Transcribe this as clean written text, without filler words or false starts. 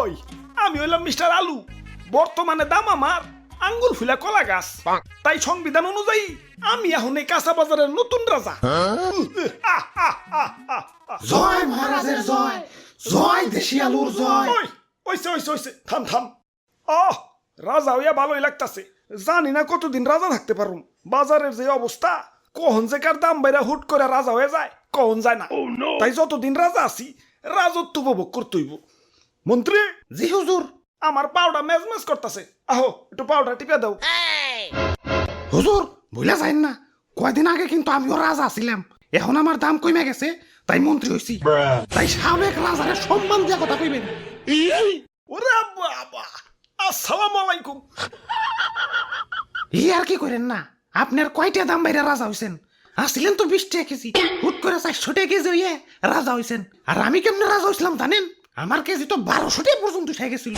ওই আমি হইলাম মিস্টার আলু, বর্তমানে দাম আমার আঙ্গুল ফুলা কলা গাছ। তাই সংবিধান অনুযায়ী আমি এখন এই কাঁচা বাজারের নতুন রাজা। জয় মহারাজের জয়, জয় দেশি আলুর জয়। ওই ওইসে ওইসে ওইসে থাম থাম। আহ রাজা হইয়া ভালোই লাগতাছে, জানি না কতদিন রাজা থাকতে পারুম। বাজারের যে অবস্থা, কখন যে কার দাম বাইরা হুট করে রাজা হয়ে যায় কখন যায় না। তাই যতদিন রাজা আছি রাজত্ব উপভোগ করতেইব। মন্ত্রী, জি হুজুর। আমার পাউডার মেজমেজ করতেছে, আহো একটু পাউডার টিপে দাও। হুজুর ভুলে যাইন না, কয়দিন আগে কিন্তু আমিও রাজা ছিলাম, এখন আমার দাম কমে গেছে তাই মন্ত্রী হইছি। তাই সাবেক রাজারে সম্মান দিয়া কথা কইবেন। ওরে বাবা, আসসালামু আলাইকুম। ই আর কি করেন না, আপনার কয়টা দাম বাইরে রাজা হইছেন? আসছিলেন তো 20 টাকা কেজি, হুট করে 400 টাকা কেজি হইয়ে রাজা হইছেন। আর আমি কেমনে রাজা হইছিলাম জানেন? আমার কেজি তো 1200 টাকা পর্যন্ত উঠে গেছিল।